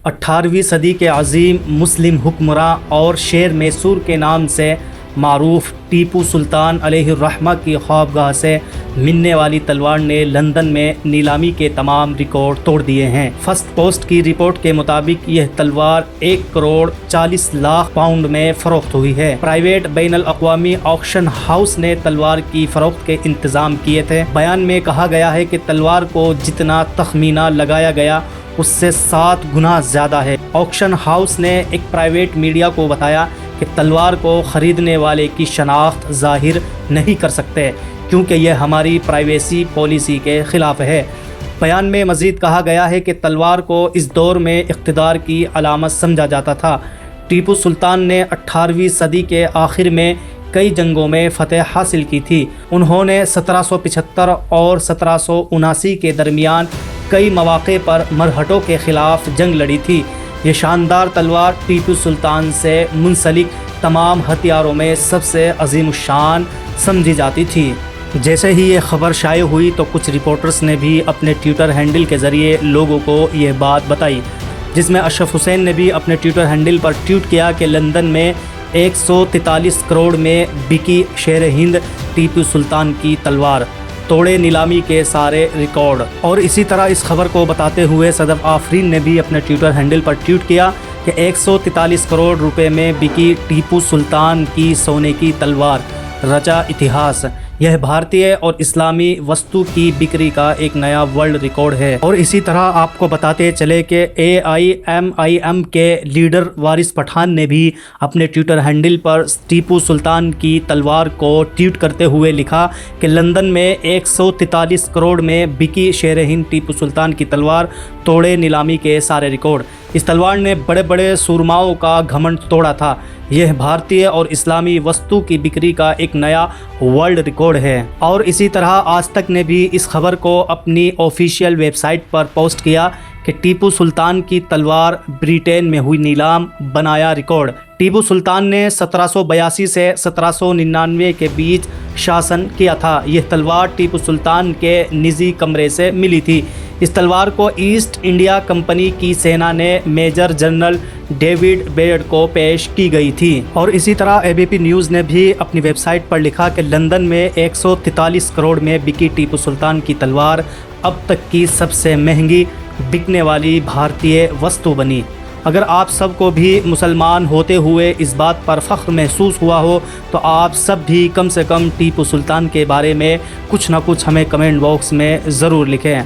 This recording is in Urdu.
18ویں صدی کے عظیم مسلم حکمراں اور شیر میسور کے نام سے معروف ٹیپو سلطان علیہ الرحمہ کی خوابگاہ سے ملنے والی تلوار نے لندن میں نیلامی کے تمام ریکارڈ توڑ دیے ہیں۔ فرسٹ پوسٹ کی رپورٹ کے مطابق یہ تلوار 1,40,00,000 پاؤنڈ میں فروخت ہوئی ہے۔ پرائیویٹ بین الاقوامی آکشن ہاؤس نے تلوار کی فروخت کے انتظام کیے تھے۔ بیان میں کہا گیا ہے کہ تلوار کو جتنا تخمینہ لگایا گیا اس سے 7 گنا زیادہ ہے۔ آکشن ہاؤس نے ایک پرائیویٹ میڈیا کو بتایا کہ تلوار کو خریدنے والے کی شناخت ظاہر نہیں کر سکتے کیونکہ یہ ہماری پرائیویسی پالیسی کے خلاف ہے۔ بیان میں مزید کہا گیا ہے کہ تلوار کو اس دور میں اقتدار کی علامت سمجھا جاتا تھا۔ ٹیپو سلطان نے 18ویں صدی کے آخر میں کئی جنگوں میں فتح حاصل کی تھی۔ انہوں نے 1775 اور 1779 کے درمیان کئی مواقع پر مرہٹوں کے خلاف جنگ لڑی تھی۔ یہ شاندار تلوار ٹیپو سلطان سے منسلک تمام ہتھیاروں میں سب سے عظیم الشان سمجھی جاتی تھی۔ جیسے ہی یہ خبر شائع ہوئی تو کچھ رپورٹرز نے بھی اپنے ٹویٹر ہینڈل کے ذریعے لوگوں کو یہ بات بتائی، جس میں اشرف حسین نے بھی اپنے ٹویٹر ہینڈل پر ٹویٹ کیا کہ لندن میں 143 کروڑ میں بکی شیر ہند ٹیپو سلطان کی تلوار، توڑے نیلامی کے سارے ریکارڈ۔ اور اسی طرح اس خبر کو بتاتے ہوئے صدف آفرین نے بھی اپنے ٹویٹر ہینڈل پر ٹویٹ کیا کہ 143 کروڑ روپے میں بکی ٹیپو سلطان کی سونے کی تلوار، رچا اتہاس۔ یہ بھارتی اور اسلامی وستو کی بکری کا ایک نیا ورلڈ ریکارڈ ہے۔ اور اسی طرح آپ کو بتاتے چلے کہ AIMIM کے لیڈر وارث پٹھان نے بھی اپنے ٹویٹر ہینڈل پر ٹیپو سلطان کی تلوار کو ٹویٹ کرتے ہوئے لکھا کہ لندن میں 143 کروڑ میں بکی شیر ہند ٹیپو سلطان کی تلوار، توڑے نیلامی کے سارے ریکارڈ۔ اس تلوار نے بڑے بڑے سورماؤں کا گھمنڈ توڑا تھا۔ یہ بھارتی اور اسلامی وستو کی بکری کا ایک نیا ورلڈ ریکارڈ ہے۔ اور اسی طرح آج تک نے بھی اس خبر کو اپنی آفیشیل ویب سائٹ پر پوسٹ کیا کہ ٹیپو سلطان کی تلوار برطانیہ میں ہوئی نیلام، بنایا ریکارڈ۔ ٹیپو سلطان نے 1782 سے 1799 کے بیچ شاسن کیا تھا۔ یہ تلوار ٹیپو سلطان کے نجی کمرے سے ملی تھی۔ اس تلوار کو ایسٹ انڈیا کمپنی کی سینا نے میجر جنرل ڈیوڈ بیڈ کو پیش کی گئی تھی۔ اور اسی طرح ABP نیوز نے بھی اپنی ویب سائٹ پر لکھا کہ لندن میں 143 کروڑ میں بکی ٹیپو سلطان کی تلوار اب تک کی سب سے مہنگی بکنے والی بھارتی وستو بنی۔ اگر آپ سب کو بھی مسلمان ہوتے ہوئے اس بات پر فخر محسوس ہوا ہو تو آپ سب بھی کم سے کم ٹیپو سلطان کے بارے میں کچھ نہ کچھ ہمیں کمنٹ باکس میں ضرور لکھیں۔